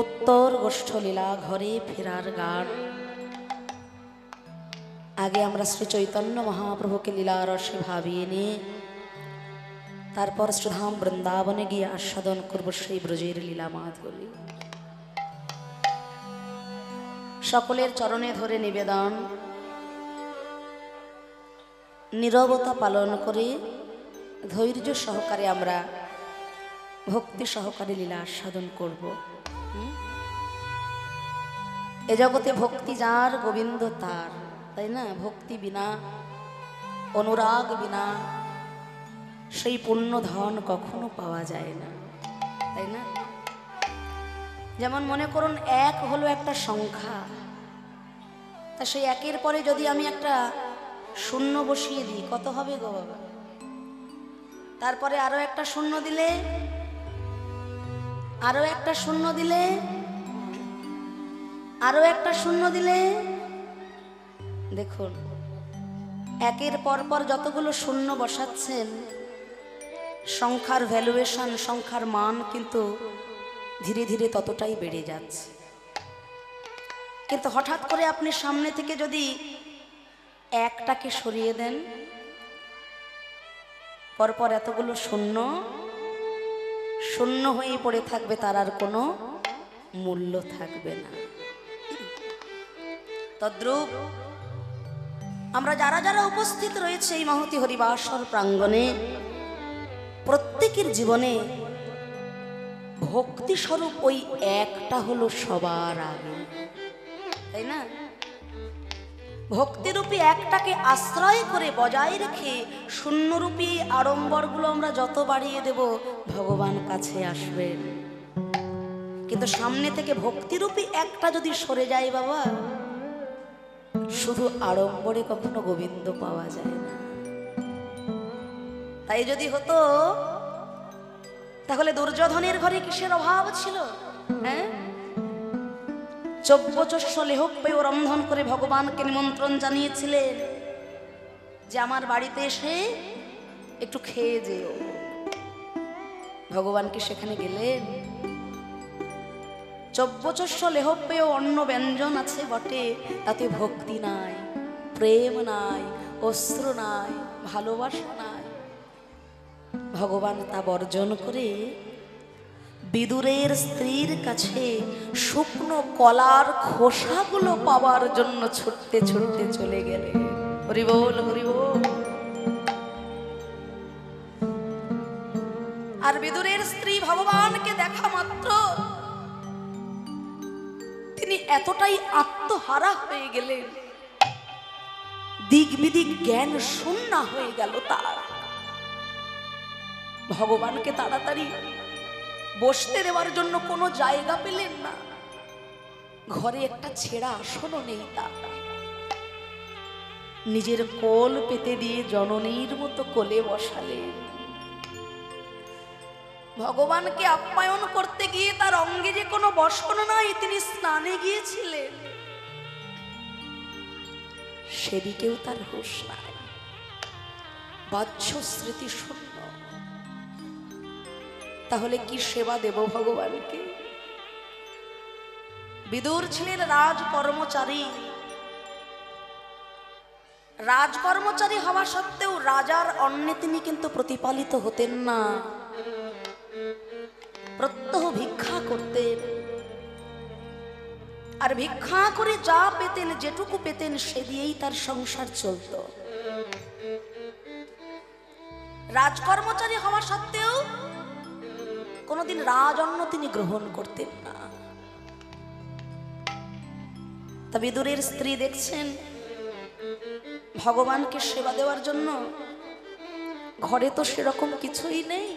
উত্তর গোষ্ঠলীলা ঘরে ফেরার গান। আগে আমরা শ্রী চৈতন্য মহাপ্রভুকে লীলা রসে ভাবিয়ে নিয়ে তারপর শ্রীধাম বৃন্দাবনে গিয়ে আস্বাদন করব সেই ব্রজের লীলা মাধুরী। সকলের চরণে ধরে নিবেদন, নীরবতা পালন করে ধৈর্য সহকারে আমরা ভক্তি সহকারে লীলা আস্বাদন করব। এ জগতে ভক্তি যার গোবিন্দ তার, তাই না? ভক্তি বিনা, অনুরাগ বিনা সেই পুণ্য ধন কখনো পাওয়া যায় না, তাই না? যেমন মনে করুন, এক হলো একটা সংখ্যা, তা সেই একের পরে যদি আমি একটা শূন্য বসিয়ে দিই, কত হবে গো বাবা? তারপরে আরো একটা শূন্য দিলে, আরো একটা শূন্য দিলে, আরো একটা শূন্য দিলে, দেখুন একের পর পর যতগুলো শূন্য বসাচ্ছেন, সংখ্যার ভ্যালুয়েশন, সংখ্যার মান কিন্তু ধীরে ধীরে ততটাই বেড়ে যাচ্ছে। কিন্তু হঠাৎ করে আপনি সামনে থেকে যদি একটাকে সরিয়ে দেন, পরপর এতগুলো শূন্য শূন্য হয়ে পড়ে থাকবে, তার আর কোনো মূল্য থাকবে না। তদ্রূপ আমরা যারা যারা উপস্থিত রয়েছে এই মহতী হরিবাসর প্রাঙ্গণে, প্রত্যেকের জীবনে ভক্তি স্বরূপ ওই একটা হলো সবার আগে, তাই না? ভক্তিরূপী একটাকে আশ্রয় করে বজায় রেখে শূন্যরূপী আড়ম্বরগুলো আমরা যত বাড়িয়ে দেব, ভগবান কাছে আসবেন। কিন্তু সামনে থেকে ভক্তিরূপী একটা যদি সরে যায় বাবা, শুধু আড়ম্বরে কখনো গোবিন্দ পাওয়া যায় না। তাই যদি হতো, তাহলে দুর্যোধনের ঘরে কিসের অভাব ছিল? হ্যাঁ, 14 লেহপেয় রন্ধন করে ভগবানকে নিমন্ত্রণ জানিয়েছিলেন যে আমার বাড়িতে এসে একটু খেয়ে যেও। ভগবানকে সেখানে গেলেন, 14 লেহপেয় অন্ন ব্যঞ্জন আছে বটে, তাতে ভক্তি নাই, প্রেম নাই, অশ্রু নাই, ভালোবাসা নাই। ভগবান তা বর্জন করে বিদুরের স্ত্রীর কাছে শুকনো কলার খোসাগুলো পাওয়ার জন্য ছুটতে ছুটতে চলে গেলেন। হরি বল, হরি বল। আর বিদুরের স্ত্রী ভগবানকে দেখা মাত্র তিনি এতটাই আত্মহারা হয়ে গেলেন, দিক বিদিক জ্ঞান শূন্য হয়ে গেল তার। ভগবানকে তাড়াতাড়ি বসতে দেওয়ার জন্য কোনো জায়গা পেলেন না, ঘরে একটা ছেঁড়া আসনও নেই তার। নিজের কোল পেতে দিয়ে জননীর মতো কোলে বসালেন। ভগবানকে আপ্যায়ন করতে গিয়ে তার অঙ্গে যে কোনো বসন নাই, তিনি স্নানে গিয়েছিলেন, সেদিকেও তার হুঁশ নাই, বাহ্য স্মৃতি শূন্য। তাহলে কি সেবা দেব ভগবানকে? বিদুর ছিলেন রাজকর্মচারী, রাজকর্মচারী হওয়া সত্ত্বেও রাজার অন্নে তিনি কিন্তু প্রতিপালিত হতেন না, প্রত্যহ ভিক্ষা করতেন। আর ভিক্ষা করে যা পেতেন, যেটুকু পেতেন, সে দিয়েই তার সংসার চলত। রাজকর্মচারী হওয়া সত্ত্বেও কোনদিন রাজঅন্ন তিনি গ্রহণ করতেন না। তা বিদুরের স্ত্রী দেখছেন ভগবানকে সেবা দেওয়ার জন্য ঘরে তো সেরকম কিছুই নেই।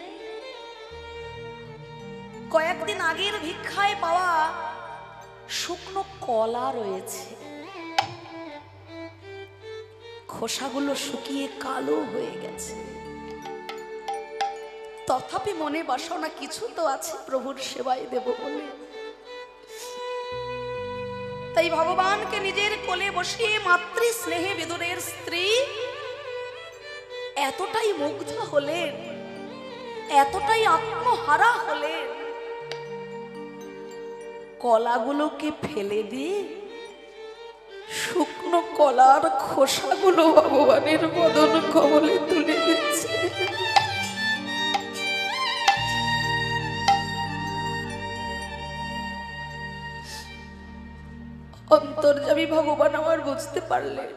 কয়েকদিন আগের ভিক্ষায় পাওয়া শুকনো কলা রয়েছে, খোসাগুলো শুকিয়ে কালো হয়ে গেছে। তথাপি মনে বাসনা কিছু তো আছে প্রভুর সেবায় দেব বলে। তাই ভগবানকে নিজের কোলে বসিয়ে মাতৃ স্নেহে বিদুরের স্ত্রী এতটাই মুগ্ধ হলেন, এতটাই আত্মহারা হলেন কলাগুলোকে ফেলে দিয়ে শুকনো কলার খোসাগুলো ভগবানের বদন কমলে তুলে দিচ্ছে। অন্তর্যামী ভগবান আমার বুঝতে পারলেন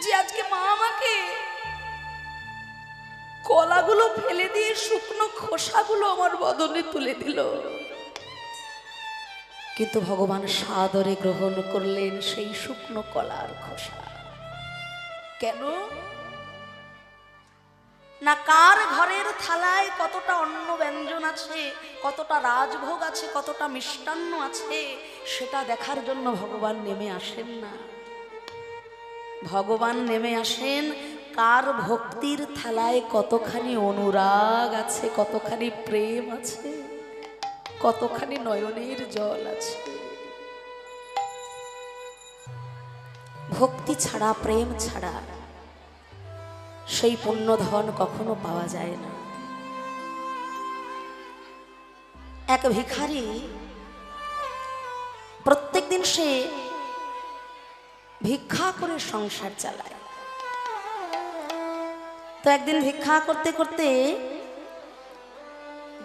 যে আজকে মা আমাকে কলাগুলো ফেলে দিয়ে শুকনো খোসাগুলো আমার বদনে তুলে দিল, কিন্তু ভগবান সাদরে গ্রহণ করলেন সেই শুকনো কলার খোসা। কেন না, কার ঘরের থালায় কতটা অন্ন ব্যঞ্জন আছে, কতটা রাজভোগ আছে, কতটা মিষ্টান্ন আছে, সেটা দেখার জন্য ভগবান নেমে আসেন না। ভগবান নেমে আসেন কার ভক্তির থালায় কতখানি অনুরাগ আছে, কতখানি প্রেম আছে, কতখানি নয়নের জল আছে। ভক্তি ছাড়া, প্রেম ছাড়া সেই পুণ্যধন কখনো পাওয়া যায় না। এক ভিখারি প্রত্যেকদিন সে ভিক্ষা করে সংসার চালায়। তো একদিন ভিক্ষা করতে করতে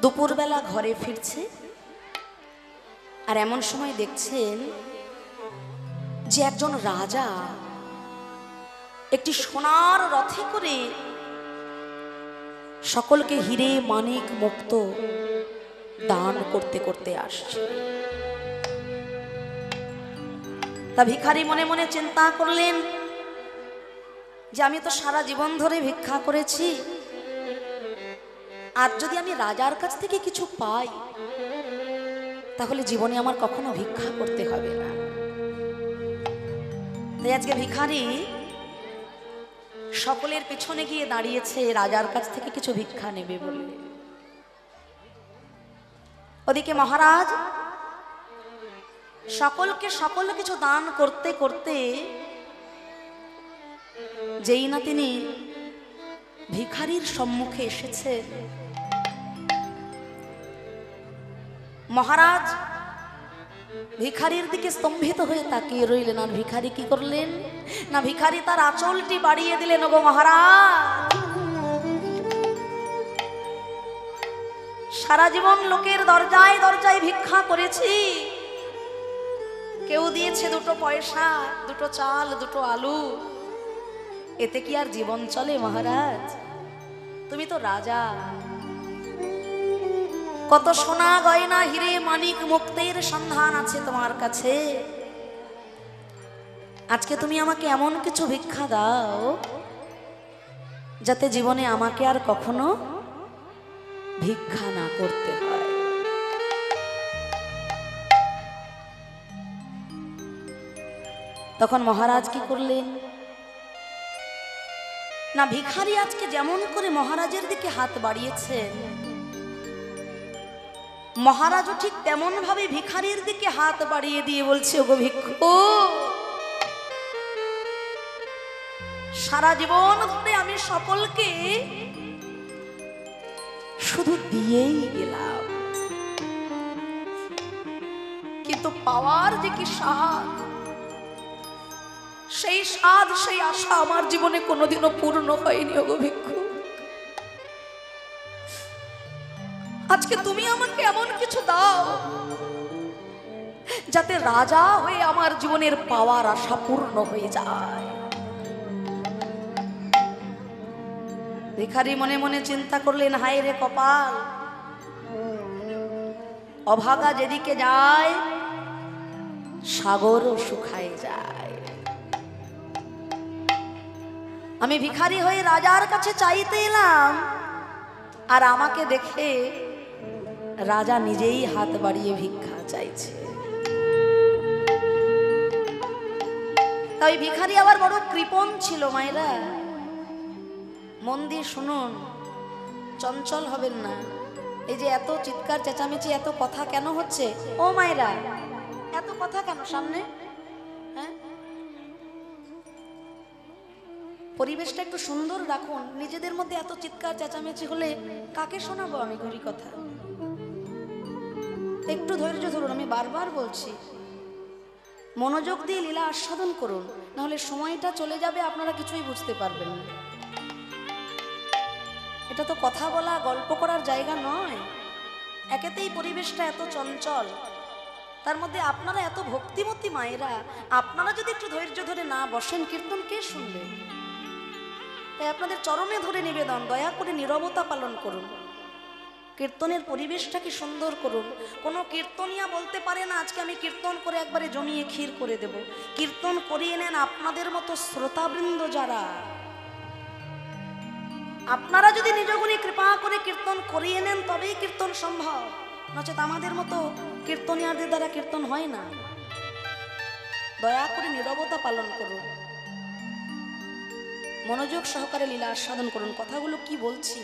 দুপুরবেলা ঘরে ফিরছে, আর এমন সময় দেখছেন যে একজন রাজা একটি সোনার রথে করে সকলকে হিরে মানিক মুক্ত দান করতে করতে আসছে। তা ভিখারি মনে মনে চিন্তা করলেন যে আমি তো সারা জীবন ধরে ভিক্ষা করেছি, আর যদি আমি রাজার কাছ থেকে কিছু পাই তাহলে জীবনে আমার কখনো ভিক্ষা করতে হবে না। তাই আজকে ভিখারি সকলের পেছনে গিয়ে দাঁড়িয়েছে রাজার কাছ থেকে কিছু ভিক্ষা নেবে বলে। ওদিকে মহারাজ সকলকে সকল কিছু দান করতে করতে যেই না তিনি ভিখারির সম্মুখে এসেছেন, মহারাজ ভিখারির দিকে স্তম্ভিত হয়ে তাকিয়ে রইলেন। আর ভিখারি কি করলেন না, ভিখারি তার আঁচলটি বাড়িয়ে দিলেন। ওগো মহারাজ, সারা জীবন লোকের দরজায় দরজায় ভিক্ষা করেছি, কেউ দিয়েছে 2 পয়সা, 2 চাল, 2 আলু, এতে কি আর জীবন চলে মহারাজ? তুমি তো রাজা, কত সোনা গয়না হিরে মানিক মুক্তের সন্ধান আছে তোমার কাছে। আজকে তুমি আমাকে এমন কিছু ভিক্ষা দাও যাতে জীবনে আমাকে আর কখনো ভিক্ষা না করতে হয়। তখন মহারাজ কি করলেন না, ভিখারি আজকে যেমন করে মহারাজের দিকে হাত বাড়িয়েছেন, মহারাজও ঠিক তেমন ভাবে ভিখারির দিকে হাত বাড়িয়ে দিয়ে বলছে, ওগো ভিক্ষু, সারা জীবন ধরে আমি সকলকে শুধু দিয়েই গেলাম, কিন্তু পাওয়ার যে কি স্বাদ, সেই স্বাদ সেই আশা আমার জীবনে কোনোদিনও পূর্ণ হয়নি। ওগো ভিক্ষু, আজকে তুমি আমাকে এমন কিছু দাও যাতে রাজা হয়ে আমার জীবনের পাওয়ার আশা পূর্ণ হয়ে যায়। ভিখারি মনে মনে চিন্তা করলেন, হায় রে কপাল, অভাগা যেদিকে যায় সাগরও শুকায় যায়। আমি ভিখারি হয়ে রাজার কাছে চাইতে এলাম, আর আমাকে দেখে রাজা নিজেই হাত বাড়িয়ে ভিক্ষা চাইছে। তাই ভিখারি আবার বড় কৃপণ ছিল। মায়েরা মন দিয়ে শুনুন, চঞ্চল হবেন না। এই যে এত চিৎকার চেঁচামেচি, এত কথা কেন হচ্ছে? ও মায়েরা, এত কথা কেন সামনে? হ্যাঁ, পরিবেশটা একটু সুন্দর রাখুন। নিজেদের মধ্যে এত চিৎকার চেঁচামেচি হলে কাকে শোনাবো আমি ঘুরি কথা? একটু ধৈর্য ধরুন, আমি বারবার বলছি, মনোযোগ দিয়ে লীলা আস্বাদন করুন, নাহলে সময়টা চলে যাবে, আপনারা কিছুই বুঝতে পারবেন না। এটা তো কথা বলা গল্প করার জায়গা নয়। একেতেই পরিবেশটা এত চঞ্চল, তার মধ্যে আপনারা এত ভক্তিমতী মায়েরা, আপনারা যদি একটু ধৈর্য ধরে না বসেন, কীর্তন কে শুনবে? তাই আপনাদের চরণে ধরে নিবেদন, দয়া করে নীরবতা পালন করুন, কীর্তনের পরিবেশটাকে সুন্দর করুন। কোনো কীর্তনিয়া বলতে পারে না আজকে আমি কীর্তন করে একবারে জমিয়ে ক্ষীর করে দেব। কীর্তন করিয়ে নেন আপনাদের মতো শ্রোতাবৃন্দ যারা, আপনারা যদি নিজগুণে কৃপা করে কীর্তন করিয়ে নেন তবেই কীর্তন সম্ভব, নচেত আমাদের মতো কীর্তনিয়াদের দ্বারা কীর্তন হয় না। দয়া করে নীরবতা পালন করুন, মনোযোগ সহকারে লীলা আস্বাদন করুন। কথাগুলো কি বলছি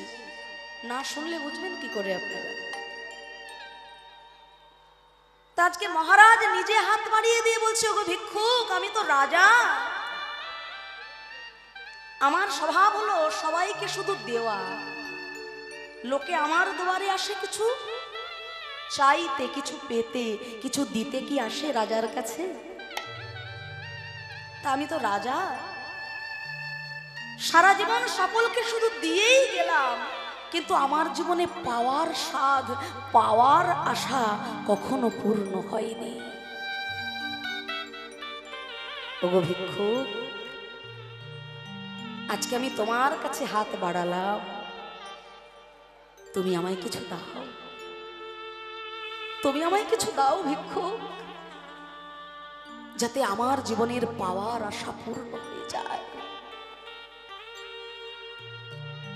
না শুনলে বুঝবেন কি করে আপনারা? তা আজকে মহারাজ নিজে হাত বাড়িয়ে দিয়ে বলছে, ওগো ভিক্ষুক, আমি তো রাজা, আমার স্বভাব হলো সবাইকে শুধু দেওয়া। লোকে আমার দুয়ারে আসে কিছু চাইতে, কিছু পেতে, কিছু দিতে কি আসে রাজার কাছে? তা আমি তো রাজা, সারা জীবন সকলকে শুধু দিয়েই গেলাম, কিন্তু আমার জীবনে পাওয়ার স্বাদ, পাওয়ার আশা কখনো পূর্ণ হয়নি। ওগো ভিক্ষুক, আজকে আমি তোমার কাছে হাত বাড়ালাম, তুমি আমায় কিছু দাও, তুমি আমায় কিছু দাও ভিক্ষুক, যাতে আমার জীবনের পাওয়ার আশা পূর্ণ হয়ে যায়।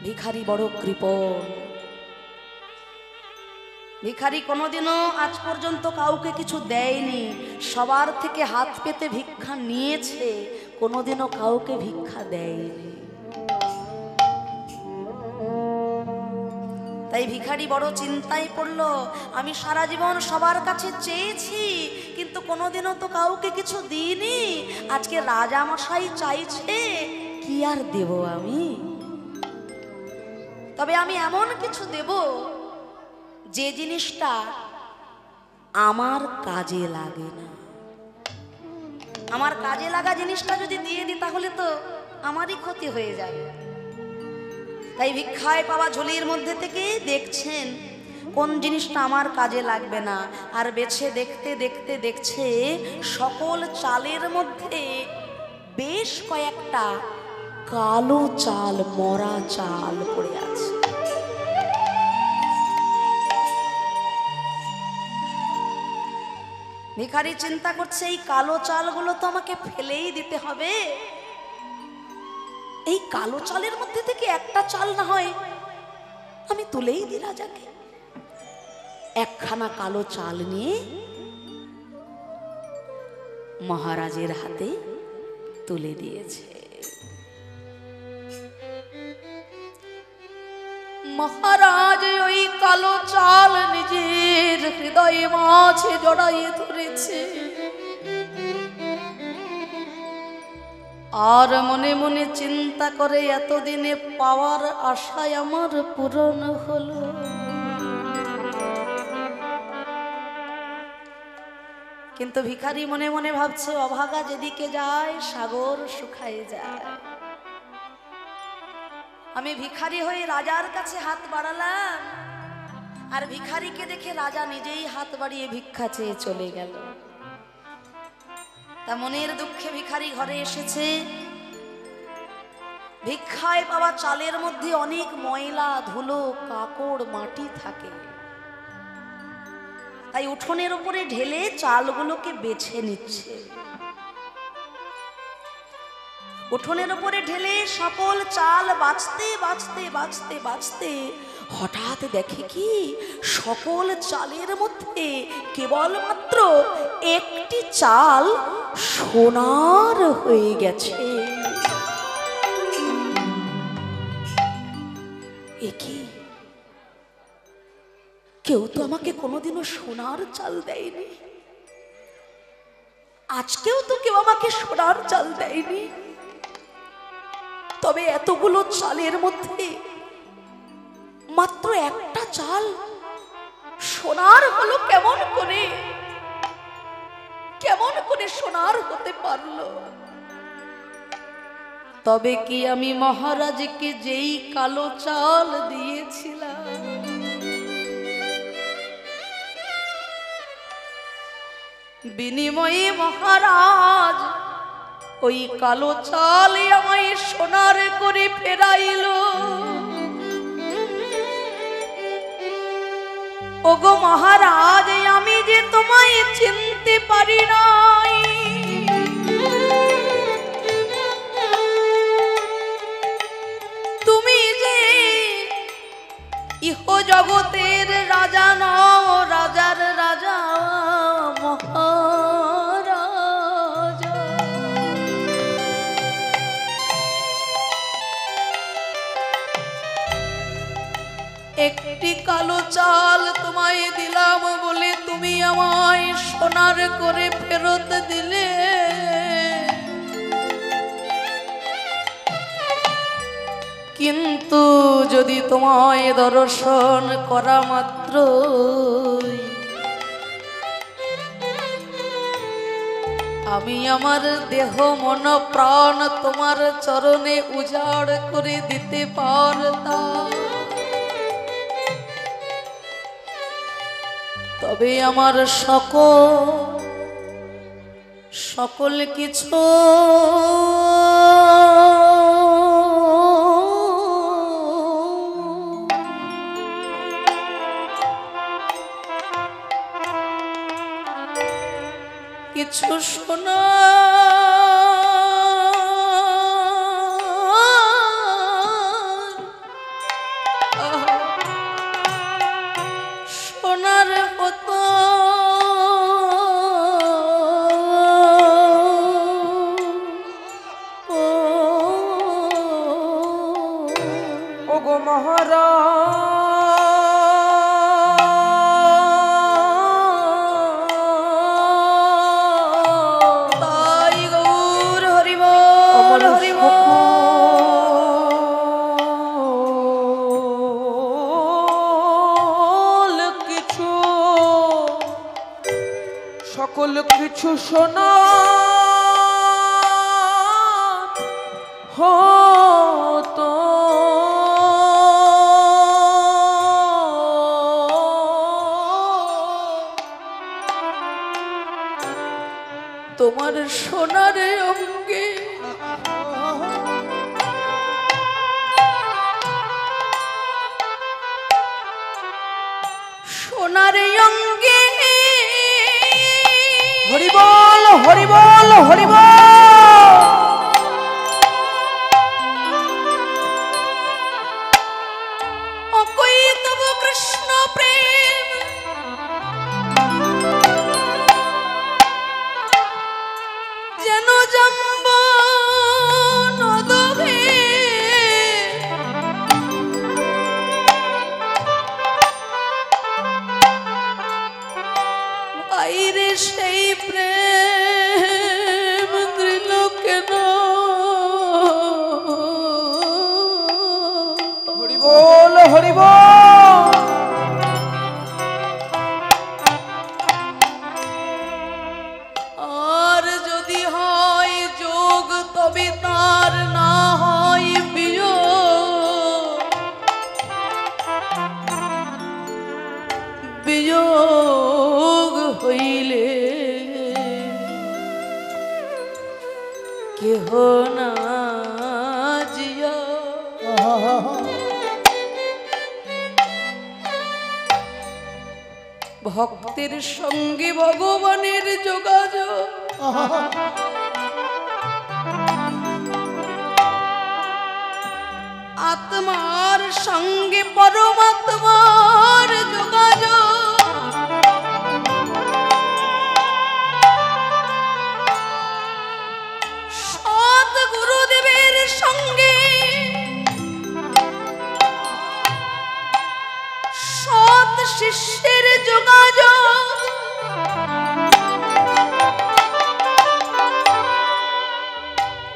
ভিখারি বড় কৃপণ, ভিখারি কোনোদিনও আজ পর্যন্ত কাউকে কিছু দেয়নি, সবার থেকে হাত পেতে ভিক্ষা নিয়েছে, কোনোদিনও কাউকে ভিক্ষা দেয়নি। তাই ভিখারি বড় চিন্তায় পড়লো, আমি সারা জীবন সবার কাছে চেয়েছি, কিন্তু কোনোদিনও তো কাউকে কিছু দিইনি, আজকে রাজামশাই চাইছে, কি আর দেব আমি? তবে আমি এমন কিছু দেব যে জিনিসটা আমার কাজে লাগে না। আমার কাজে লাগা জিনিসটা যদি দিয়ে দিই তাহলে তো আমারই ক্ষতি হয়ে যাবে। তাই ভিক্ষায় পাওয়া ঝুলির মধ্যে থেকে দেখছেন কোন জিনিসটা আমার কাজে লাগবে না, আর বেছে দেখতে দেখতে দেখছে সকল চালের মধ্যে বেশ কয়েকটা কালো চাল, মরা চাল পড়ে আছে। ভিখারি চিন্তা করছে, এই কালো চালগুলো তো আমাকে ফেলেই দিতে হবে, এই কালো চালের মধ্যে থেকে একটা চাল না হয় আমি তুলেই দিই রাজাকে। একখানা কালো চাল নিয়ে মহারাজের হাতে তুলে দিয়েছে। মহারাজ ওই কালো চাল নিজের হৃদয়ে মাঝে জড়াইয়ে ধরেছে, আর মনে মনে চিন্তা করে, এতদিনে পাওয়ার আশায় আমার পূরণ হলো। কিন্তু ভিখারি মনে মনে ভাবছে, অভাগা যেদিকে যায় সাগর শুকায় যায়। আমি ভিখারি হয়ে রাজার কাছে হাত বাড়ালাম, আর ভিখারিকে দেখে রাজা নিজেই হাত বাড়িয়ে ভিক্ষা চেয়ে চলে গেল। তা মনের দুঃখে ভিখারি ঘরে এসেছে। ভিক্ষায় পাওয়া চালের মধ্যে অনেক ময়লা, ধুলো, কাকড়, মাটি থাকে, তাই উঠোনের উপরে ঢেলে চালগুলোকে বেছে নিচ্ছে। উঠোনের উপরে ঢেলে সকল চাল বাছতে বাছতে বাছতে বাছতে হঠাৎ দেখে কি, সকল চালের মধ্যে কেবলমাত্র একটি চাল সোনার হয়ে গেছে। একি, কেউ তো আমাকে কোনোদিনও সোনার চাল দেয়নি, আজকেও তো কেউ আমাকে সোনার চাল দেয়নি, তবে এতগুলো চালের মধ্যে মাত্র একটা চাল সোনার হলো কেমন করে, কেমন করে সোনার হতে পারলো? তবে কি আমি মহারাজকে যেই কালো চাল দিয়েছিলাম, বিনিময়ে মহারাজ ওই কালো চাল আমায় সোনার করে ফেরাইল। ওগো মহারাজ, আমি যে তোমায় চিনতে পারি নাই, তুমি যে ইহ জগতের রাজা নও, রাজার রাজা মহারাজা। একটি কালো চাল তোমায় দিলাম বলে তুমি আমায় সোনার করে ফেরত দিলে, কিন্তু যদি তোমায় দর্শন করা মাত্র আমি আমার দেহ মন প্রাণ তোমার চরণে উজাড় করে দিতে পারতাম, তবে আমার সকল কিছু শোনা সোনার মতো ওগো মহারাজ, সকল কিছু শোনা হতো তোমার সোনার অঙ্গে, সোনার অঙ্গে। হরি বল, হরি বল, হরি বল। অকই তব কৃষ্ণ প্রেম, যেন জম্ব নদভে বাইরে সেই প্রেম দিল কেন? হরি বল, হরি বল। আর যদি হয় যোগ তবে তার না হয় বিয়োগ, বিয়োগ হইলে কেহ না জিয়া। ভক্তের সঙ্গে ভগবানের যোগাযোগ, আত্মার সঙ্গে পরমাত্মার যোগাযোগ, সৎ গুরুদেবের সঙ্গে সৎ শিষ্যের যোগাযোগ,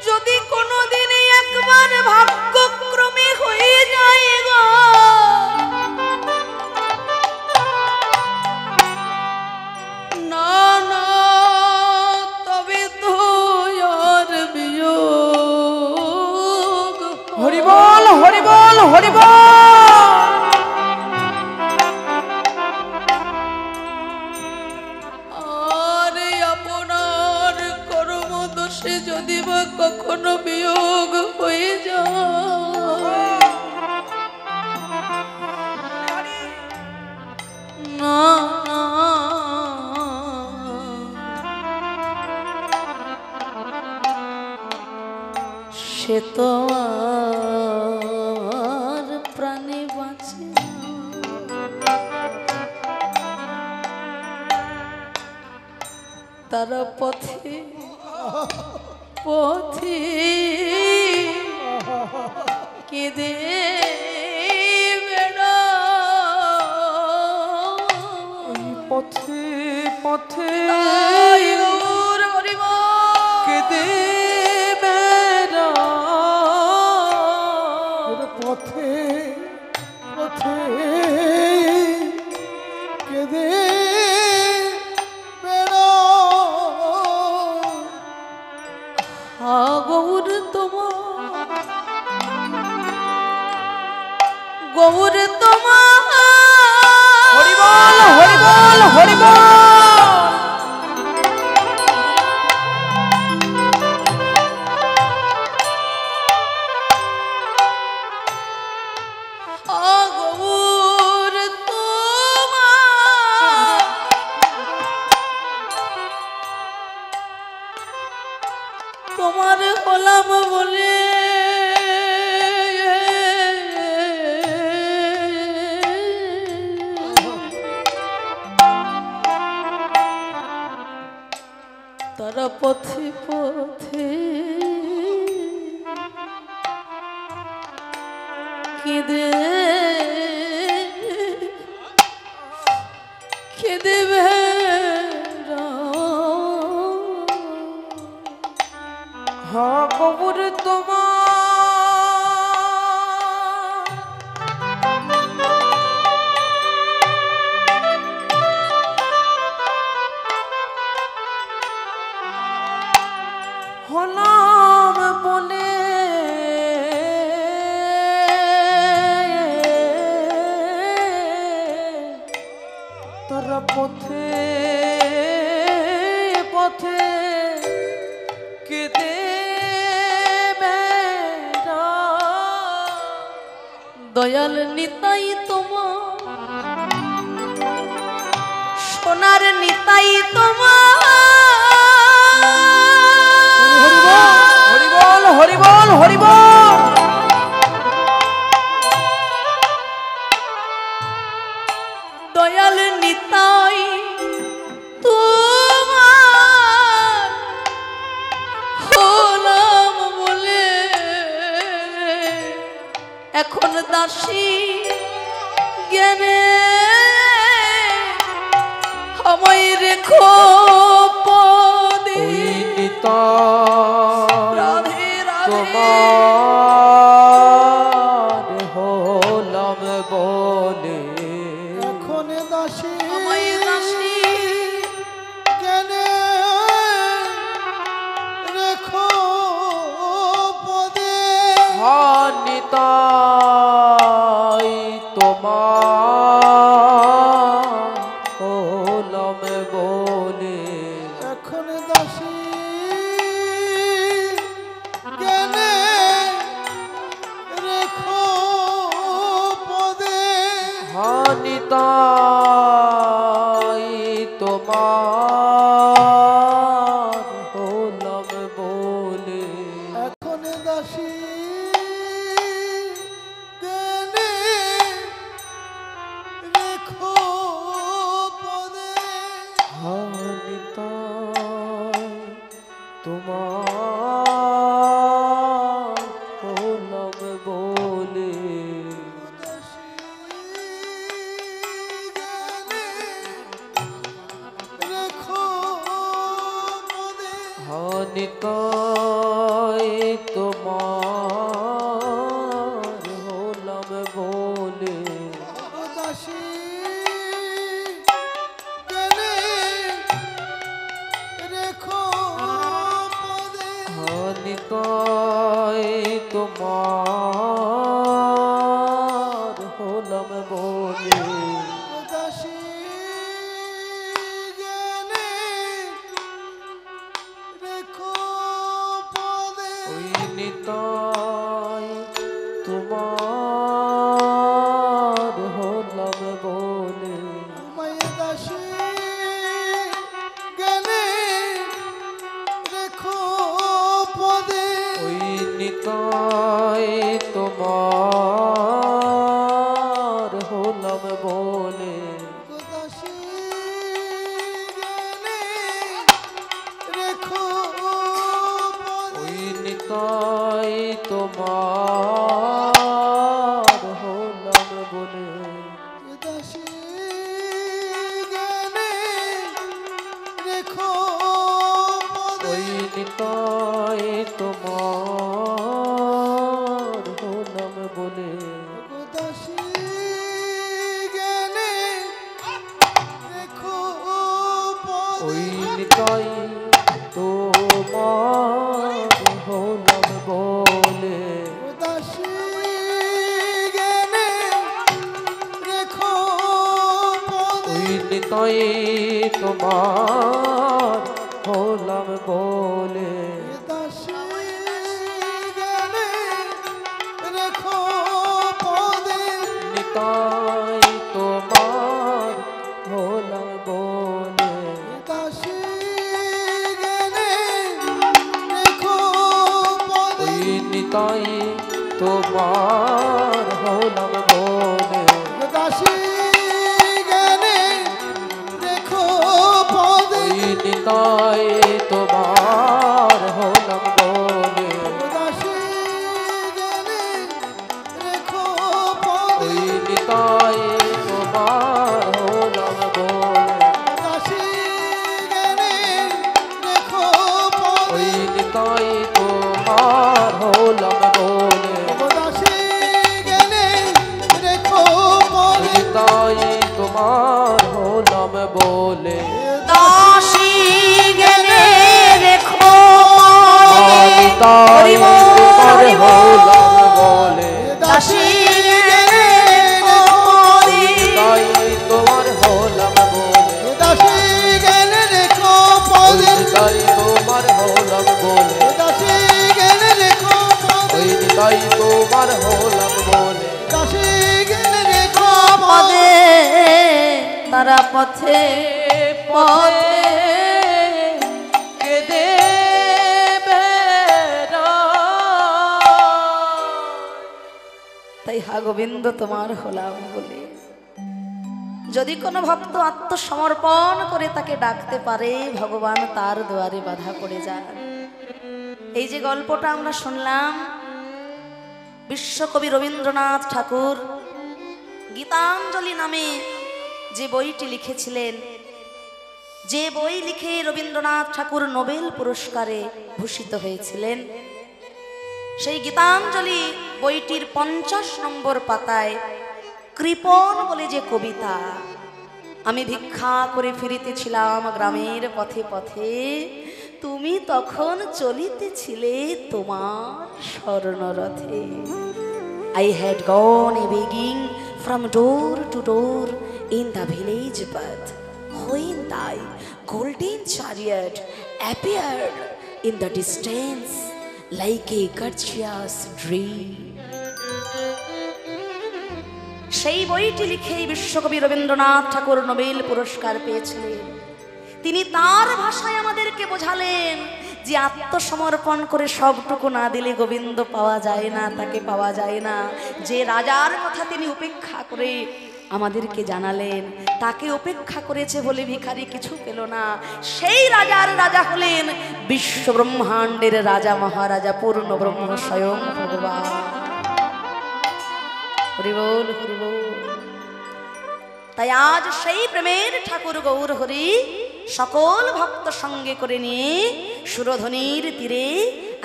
যদি কোনোদিন একবার ভাগ্যক্রমে হয়ে যায় গো, হরি বল। আরে আপনার কর্ম দোষে যদি বা কখনো বিয়োগ হয়ে যায়, না না, সে তো আর প্রাণে বাঁচে না। তারা পথে পথে কেঁদে পথে পথে কেঁদে বেড়া পথে পথে কেঁদে বেড়া গৌর তোমার গৌর তোমার হরি বল হরি বল হরি বল। গৌর তোমার তোমার হলাম বলে তারা পথে পথে কেঁদে কেঁদে হ্যাঁ কবর তোমার হলাম বলে তারা পথে পথে কেঁদে বেড়া দয়াল নিতাই তোমার সোনার নিতাই তোমার হরি বল হরি বল হরি বল। দয়াল নিতাই তোমার হলাম বলে এখন দাসী জ্ঞানে আমায় রেখো পদে রাধে রাধে তোমার হলাম বলে এখন দাসী আমায় দাসী কেনে রেখো পদে হানিতাই তোমার হলাম বলে এখন দাসী কেনে রেখো পদে হানিতাই তোমার হলাম বলে এখন দাসী কেনে রেখো পদে হানিতাই তোমার হলাম বলে হানিতাই তোমার হলাম বলে দাসী রেখো পদে হানিতাই তোমার তোমার হলাম বলে দাসী জ্ঞানে রেখো ওই নিতাই তোমার হলাম বলে দাসী জ্ঞানে রেখো ওই নিতাই তোমার হলাম বলে দাসী জ্ঞানে রেখো ওই নিতাই তোমার হলাম বলে দাসী জ্ঞানে রেখো পদে নিতাই তোমার হলাম বলে দাসী জ্ঞানে রেখো পদে ওই নিতাই তোমার হলাম বলে দাসী জ্ঞানে রেখো পদে ওই নিতাই তোমার হলাম বলে দাসী জ্ঞানে রেখো পদে ওই নিতাই তোমার হলাম বলে দাসী জ্ঞানে রেখো পদে ওই নিতাই তোমার হলাম বলে দাসী জ্ঞানে রেখো পদে নিতাই তোমার হলাম বলে দাসী জ্ঞানে রেখো নিতাই তোমার হলাম বলে দাসী জ্ঞানে রেখো নিতাই তোমার হলাম বলে দাসী জ্ঞানে রেখো পদে নিতাই তোমার হলাম বলে দাসী জ্ঞানে রেখো পদে ওই নিতাই তোমার হলাম বলে দাসী জ্ঞানে রেখো পদে তারা পথে পথে কেঁদে তাই হা গোবিন্দ তোমার হলাম বলে যদি কোনো ভক্ত আত্মসমর্পণ করে তাকে ডাকতে পারে ভগবান তার দুয়ারে বাধা পড়ে যান। এই যে গল্পটা আমরা শুনলাম, বিশ্বকবি রবীন্দ্রনাথ ঠাকুর গীতাঞ্জলি নামে যে বইটি লিখেছিলেন, যে বই লিখে রবীন্দ্রনাথ ঠাকুর নোবেল পুরস্কারে ভূষিত হয়েছিলেন, সেই গীতাঞ্জলি বইটির 50 নম্বর পাতায় কৃপণ বলে যে কবিতা, আমি ভিক্ষা করে ফিরিতেছিলাম গ্রামের পথে পথে, তুমি তখন চলিতেছিলে তোমার স্বর্ণরথে। I had gone a begging from door to door in the village path, when thy golden chariot appeared in the distance like a gorgeous dream. সেই বইটি লিখেই বিশ্বকবি রবীন্দ্রনাথ ঠাকুর নোবেল পুরস্কার পেয়েছিলেন। তিনি তার ভাষায় আমাদেরকে বোঝালেন যে আত্মসমর্পণ করে সবটুকু না দিলে গোবিন্দ পাওয়া যায় না, তাকে পাওয়া যায় না। যে রাজার কথা তিনি উপেক্ষা করে আমাদেরকে জানালেন, তাকে উপেক্ষা করেছে বলে ভিখারি কিছু পেল না। সেই রাজার রাজা হলেন বিশ্ব ব্রহ্মাণ্ডের রাজা মহারাজা পূর্ণ ব্রহ্ম স্বয়ং ভগবান। হরি বল হরি বল। তাই আজ সেই প্রেমের ঠাকুর গৌর হরি সকল ভক্ত সঙ্গে করে নিয়ে সুরধ্বনির তীরে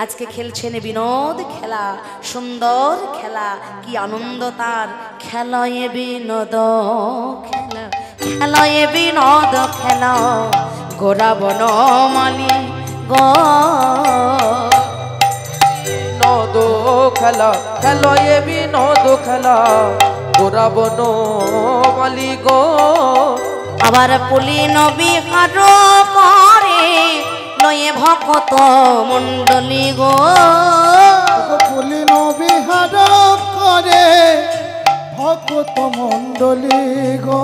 আজকে খেলছেন বিনোদ খেলা, সুন্দর খেলা, কি আনন্দ তার। খেলায় বিনোদ খেলা, খেলায় বিনোদ খেলা, গোরা বনমালী গো বিনোদ খেলা, খেলয়ে বিনোদ খেলা, গোরা বনমালী গো। আবার পুলিন বিহার করে লয়ে ভকত মণ্ডলী গো। পুলিন বিহার করে ভক্ত মণ্ডলী গো।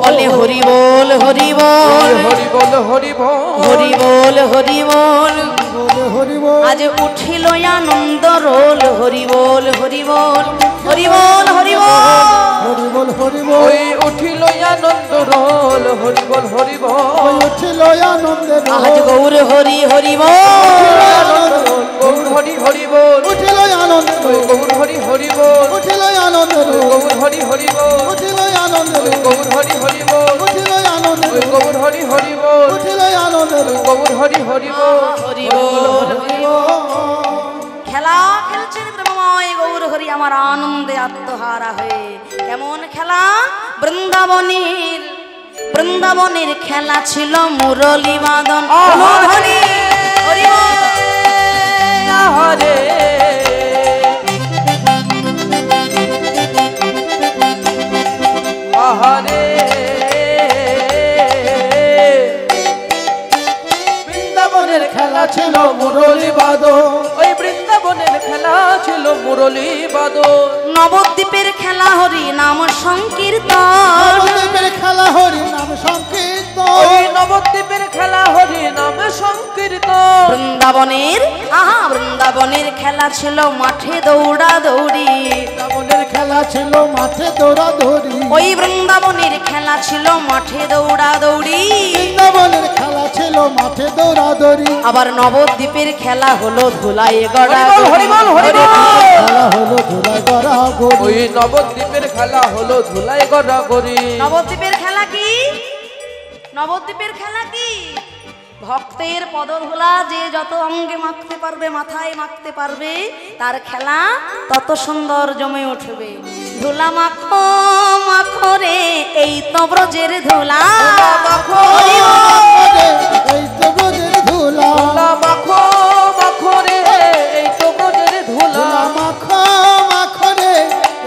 বলে হরি বল হরি বল হরি বল হরি বল হরি বল হরি বল। বলে হরি বল। আজ উঠিল আনন্দ রোল, হরি বল হরি বল হরি বল হরি বল। হরি বল হরি বল। ওই উঠিল আনন্দ রোল, হরি বল হরি বল। ওই উঠিল আনন্দের আজ গৌর হরি হরি বল। গৌর হরি হরি বল উঠিল আনন্দের ওই গৌর হরি হরি বল উঠিল আনন্দের গৌর হরি হরি বল উঠিল আনন্দের গৌর হরি হরি বল উঠিল আনন্দের ওই গৌর হরি হরি বল উঠিল আনন্দের গৌর হরি হরি বল হরি বল খেলা খেলছেন ব্রহ্মময় গৌর হরি আমার আনন্দে আত্মহারা হয়ে। কেমন খেলা? বৃন্দাবনের খেলা ছিল মুরলী বাদন। হরি হরি হরে হরে বৃন্দাবনের খেলা ছিল মুরলী বাদন ওই বৃন্দাবনের খেলা ছিল মুরলী বাদন নবদ্বীপের খেলা হরি নাম সংকীর্তন। নবদ্বীপের খেলা হরি নাম সংকীর্তন ওই নবদ্বীপের খেলা হরি নাম সংকীর্তন বৃন্দাবনের খেলা ছিল মাঠে দৌড়া দৌড়ি। বৃন্দাবনের খেলা ছিল মাঠে দৌড়া দৌড়ি ওই বৃন্দাবনের খেলা ছিল মাঠে দৌড়া দৌড়ি। বৃন্দাবনের খেলা ছিল মাঠে দৌড়া দৌড়ি আবার নবদ্বীপের খেলা হলো ধুলাই গড়া হরি বল হরি বল খেলা হলো ধুলাই গড়া গড়ি ওই নবদ্বীপের খেলা হলো ধুলাই গড়া গড়ি নবদ্বীপের খেলা কি? নবদ্বীপের খেলা কি? ভক্তের পদধূলা যে যত অঙ্গে মাখতে পারবে, মাথায় মাখতে পারবে, তার খেলা তত সুন্দর জমে উঠবে। ধুলা মাখো মাখো রে এই তো ব্রজের ধুলা। এই তো ব্রজের ধুলা মাখো মাখো রে এই তো ব্রজের ধুলা মাখো মাখো রে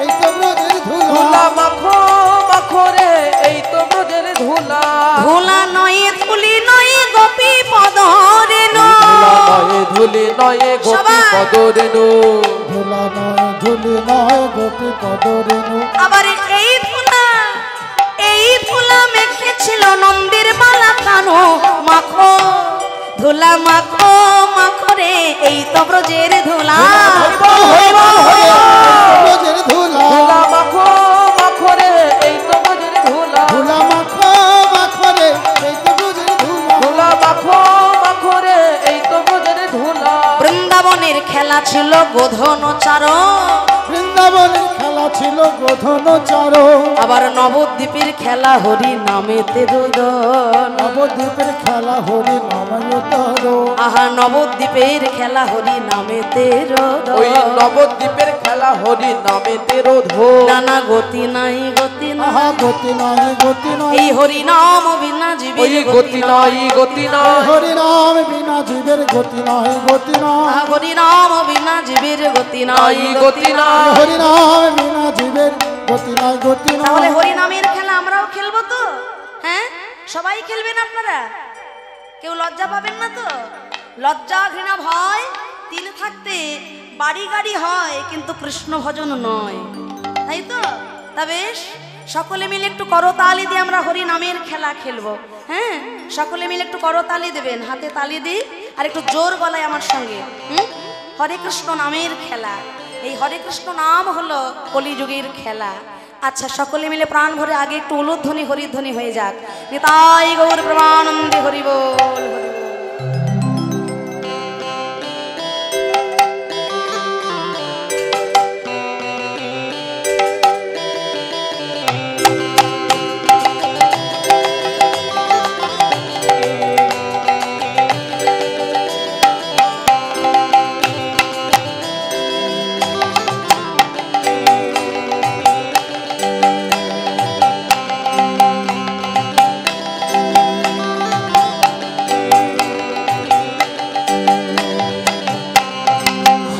এই তো ব্রজের ধুলা মাখো মাখো রে এই তো ব্রজের ধুলা ধুলা নয়ে ধুলি নয়ে গোপী পদ রেণু। ধুলি নয়ে গোপী পদ রেণু ধুলা নয় ধুলি নয় গোপী পদ রেণু আবার এই ধুলা মেখেছিল নন্দির বালা কানো। মাখো ধুলা মাখো মাখো রে এই তো ব্রজের ধুলা। ব্রজের ধুলা মাখো মাখো রে এই তো ব্রজের ধুলা ধুলা মাখো মাখো রে এই তো ব্রজের ধুলা মাখো মাখো রে এই তো ব্রজের ধুলা বৃন্দাবনের খেলা ছিল গোধন চারণ। বৃন্দাবনের খেলা ছিল গোধন চার আবার নবদ্বীপের খেলা হরি নামেতে রোদন। নবদ্বীপের খেলা হরি নাময়তর আহা নবদ্বীপের খেলা হরি নামেতে ওই রোদন। নবদ্বীপের খেলা হরি নামে তেরো ধো নানা গতি নাই গতি নাই আহা গতি নাই গতি নাই এই হরি নাম বিনা ওই জীবের গতি নাই গতি নাই হরি নাম বিনা জীবের গতি নাই গতি নাই আহা হরি নাম বিনা জীবের গতি নাই নাই গতি নাই হরি নাম বিনা জীবের গতি নাই গতি তাহলে নাই হরি নামের খেলা আমরাও খেলবো তো? হ্যাঁ, সবাই খেলবেন আপনারা? কেউ লজ্জা পাবেন না তো? লজ্জা ঘৃণা ভয় তিন থাকতে বাড়ি গাড়ি হয়, কিন্তু কৃষ্ণ ভজন নয়, তাই তো? তা বেশ, সকলে মিলে একটু করতালি দিয়ে আমরা হরি নামের খেলা খেলবো। হ্যাঁ, সকলে মিলে একটু করতালি দেবেন, হাতে তালি দিই, আর একটু জোর গলায় আমার সঙ্গে। হরে কৃষ্ণ নামের খেলা। এই হরে কৃষ্ণ নাম হলো কলিযুগের খেলা। আচ্ছা, সকলে মিলে প্রাণ ভরে আগে একটু উলুধ্বনি হরিধ্বনি হয়ে যাক। নিতাই গৌর প্রেমানন্দে হরি বল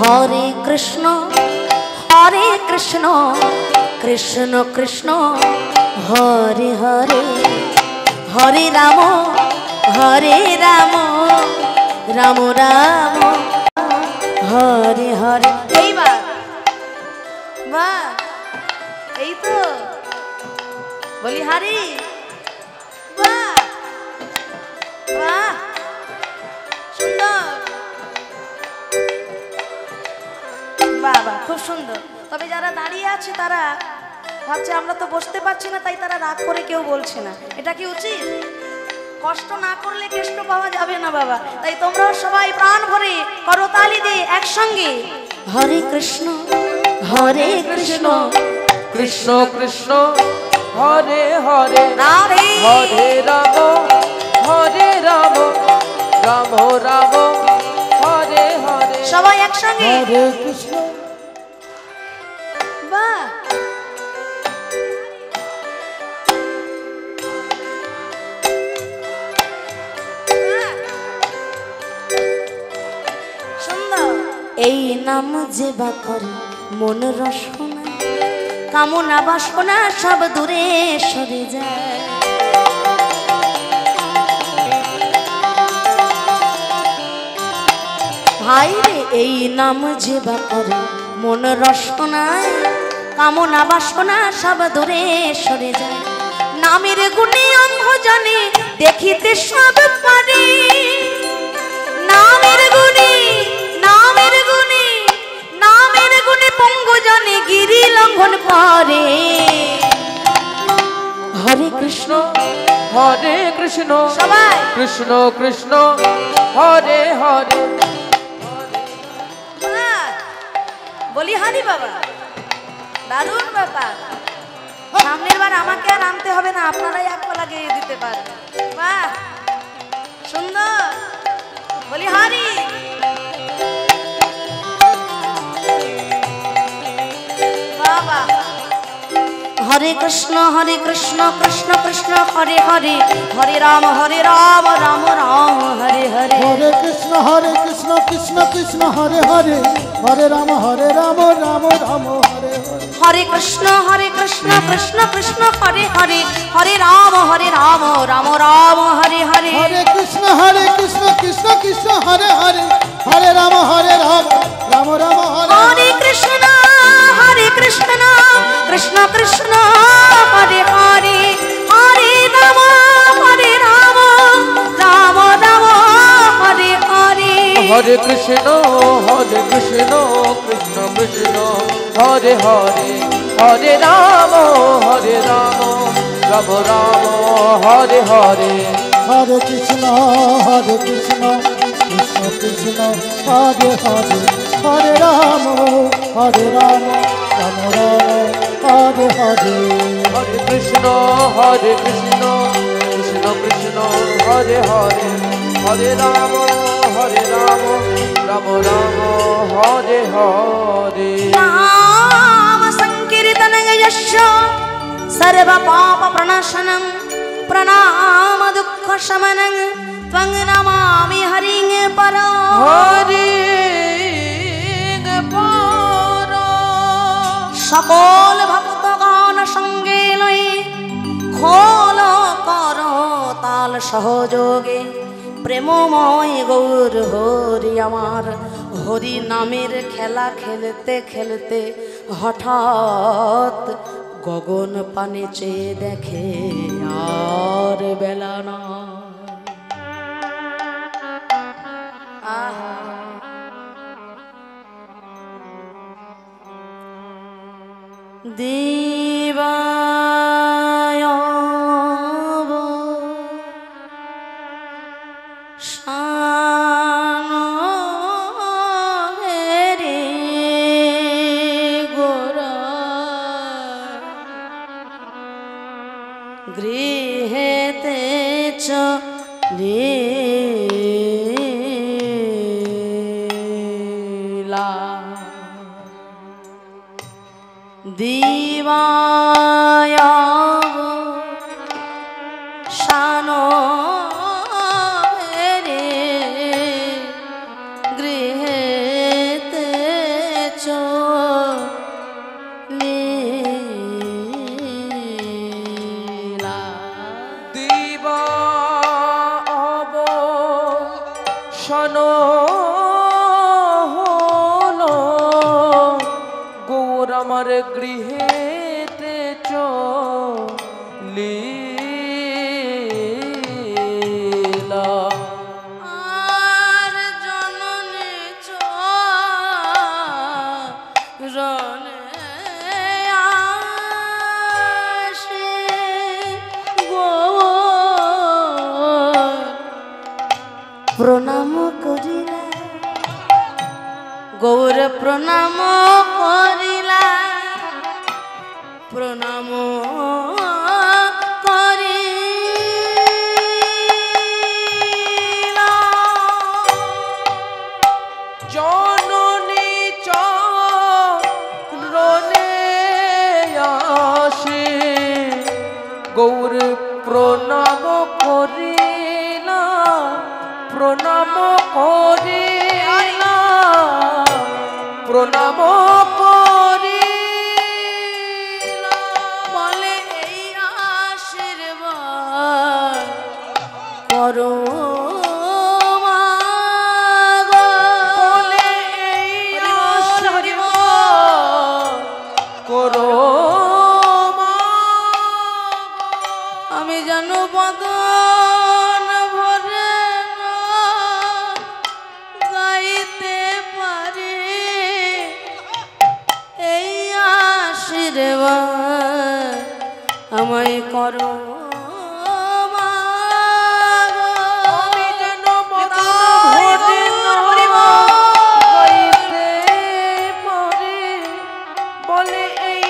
হরি বল। হরে কৃষ্ণ কৃষ্ণ কৃষ্ণ হরে হরে, হরে রাম রাম রাম হরে হরে। এইবার বাহ, এই তো বলি হারি। বাহ বাহ, সুন্দর, বাবা খুব সুন্দর। তবে যারা দাঁড়িয়ে আছে তারা ভাবছে আমরা তো বসতে পারছি না, তাই তারা রাগ করে কেউ বলছে না। এটা কি উচিত? কষ্ট না করলে কেষ্ট পাওয়া যাবে না বাবা। তাই তোমরা সবাই প্রাণ ভরে করতালি দিয়ে একসঙ্গে হরে কৃষ্ণ হরে কৃষ্ণ কৃষ্ণ কৃষ্ণ হরে হরে রাধে হরে রাম হরে রাম রাম রাম হরে হরে। সবাই একসঙ্গে হরে কৃষ্ণ বাহ। সুন্দর। এই নাম যে বা করে মন রসনা, কামনা বাসনা সব দূরে সরে যায়। ভাই রে এই নাম যে বা করে মন রসনায়, কামনা বাসনা সব দূরে সরে যায়। নামের গুণে অঙ্গ জানে দেখিতে সব পারে, নামের গুণে নামের গুণে নামের গুণে পঙ্গু জানে গিরি লঙ্ঘন করে। হরে কৃষ্ণ হরে কৃষ্ণ সবাই কৃষ্ণ কৃষ্ণ হরে হরে। বলি হারি বাবা, দারুণ ব্যাপার। সামনের বার আমাকে আর আনতে হবে না, আপনারাই এক পালা গেয়ে দিতে পারেন। বাহ সুন্দর। বলি হারি বাবা। হরে কৃষ্ণ কৃষ্ণ কৃষ্ণ হরে হরে, হরে রাম রাম রাম হরে হরে। হরে কৃষ্ণ কৃষ্ণ কৃষ্ণ হরে হরে, হরে রাম রাম রাম হরে হরে। হরে কৃষ্ণ কৃষ্ণ কৃষ্ণ হরে হরে, হরে রাম রাম রাম হরে হরে। হরে কৃষ্ণ কৃষ্ণ কৃষ্ণ হরে হরে, হরে রাম রাম রাম হরে হরে কৃষ্ণ কৃষ্ণ কৃষ্ণ কৃষ্ণ হরে হরে, হরে রাম রাম রাম রাম হরে হরে। হরে কৃষ্ণ কৃষ্ণ কৃষ্ণ হরে হরে, হরে রাম রাম রাম হরে হরে। হরে কৃষ্ণ কৃষ্ণ কৃষ্ণ হরে হরে, হরে রাম রাম রাম হরে হরে। হরে কৃষ্ণ কৃষ্ণ কৃষ্ণ হরে হরে, হরে রাম রাম রাম হরে হরে। नाम संकीर्तनं यस्य सर्व पाप प्रणाशनं, प्रणाम दुःख शमनं, त्वं नमामि हरिं परं। হরি পর সকল ভক্তগণ সঙ্গে লই খোল কর তাল সহযোগে, প্রেমময় গৌর হরি আমার। হরি নামের খেলা খেলতে খেলতে হঠাৎ গগন পানে চেয়ে দেখে আর বেলা না। আহা দিবায় গৃহেতে চলিলা দিবায় শানো রে গৃহেতে চলিলা। দিবা অবসান হলো, গৌর আমার গৃহেতে চলিলা। আর জননী চরণে আসে গো প্রণাম করিলা গৌর প্রণাম করিলা প্রণাম করিলা জননী চরণে আসে গৌর প্রণাম করিলা প্রণাম করিলা প্রণাম করিলা বলে এই আশীর্বাদ করো মাগো। বলে এই আশীর্বাদ করো আমি যেন বদন ভরে না গাইতে পারি এই আশীর্বাদ আমায় করো মাগো। আমি যেন বদন ভরে না গাইতে পারি বলে এই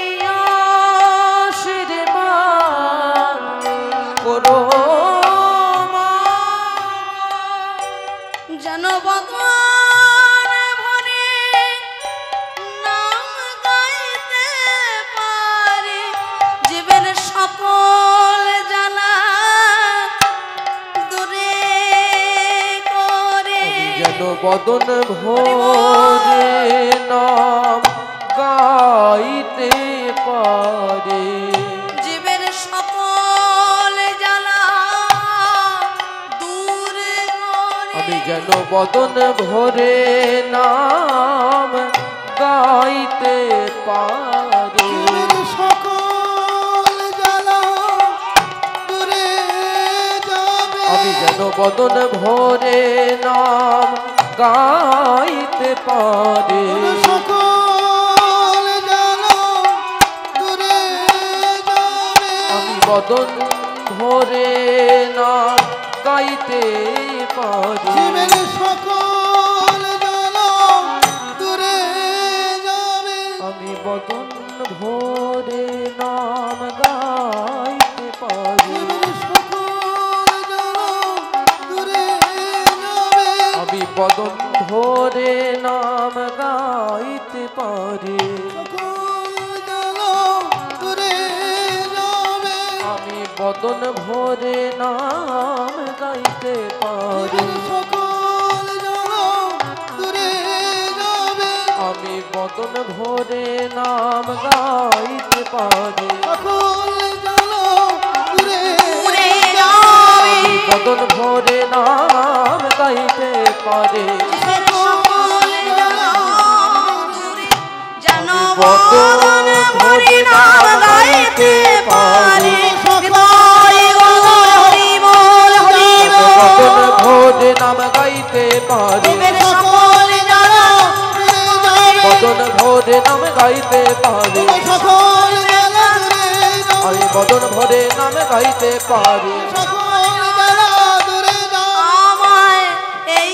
আশীর্বাদ করো যেন বদন ভরে নাম গাইতে পারি জীবের সকল জ্বালা দূরে করে। যেন বদন ভরে নাম গাইতে পারে জীবের সকল জ্বালা দূর করে। আমি যেন বদন ভরে নাম গাইতে পারি সকল জ্বালা দূরে যাবে আমি যেন বদন ভরে নাম গাইতে পারি সকল জ্বালা দূরে যাবে আমি বদন ভরে নাম গাইতে পারি জীবের সকল জ্বালা দূরে যাবে আমি বদন ভরে নাম গাইতে পারি জীবের সকল জ্বালা দূরে যাবে আমি বদন ভরে নাম গাইতে পারি সকল জ্বালা দূরে যাবে আমি বদন ভরে নাম গাইতে পারি সকল জ্বালা দূরে যাবে আমি বদন ভরে নাম গাইতে পারি সকল জ্বালা দূরে দূরে যাবে বদন ভরে নাম গাইতে পারি সকল জ্বালা দূরে যেন বদন ভরে নাম গাইতে পারি হৃদয় গগন হরি বল হরি বদন বল। ভরে নাম গাইতে পারি জীবের সকল জ্বালা দূরে যাবে বদন ভরে নাম গাইতে পারি সকল জ্বালা দূরে যাবে আমি বদন ভরে নাম গাইতে পারি সকল জ্বালা দূরে যাবে আমায় এই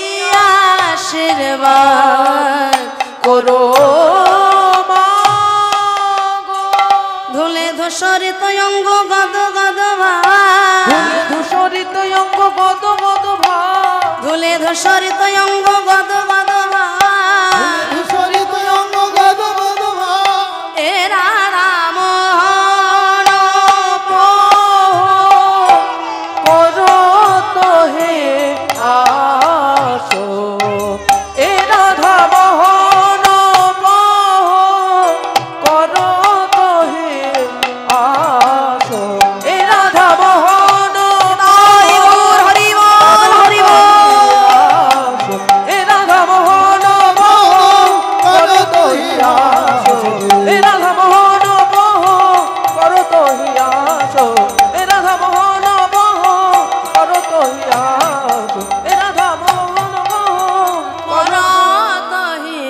আশীর্বাদ করো মাগো ধুলে ধূসরিত অঙ্গ গদ গদ ধুলে ধূসরিত অঙ্গ গদ গদ ভাব ধুলে ধূসরিত অঙ্গ গদ গদ ধূসরিত অঙ্গ গদ গদ ভাব এরা রাম করো তো হে আসো এ রাধা মোহন করো তো হে আসো এ রাধা মোহন হরি বল হরি বল। এ রাধা মোহন করো তো হে আসো এ রাধা মোহন করো তো হে আসো এ রাধা মোহন করো তো হে আসো এ রাধা মোহন করত হে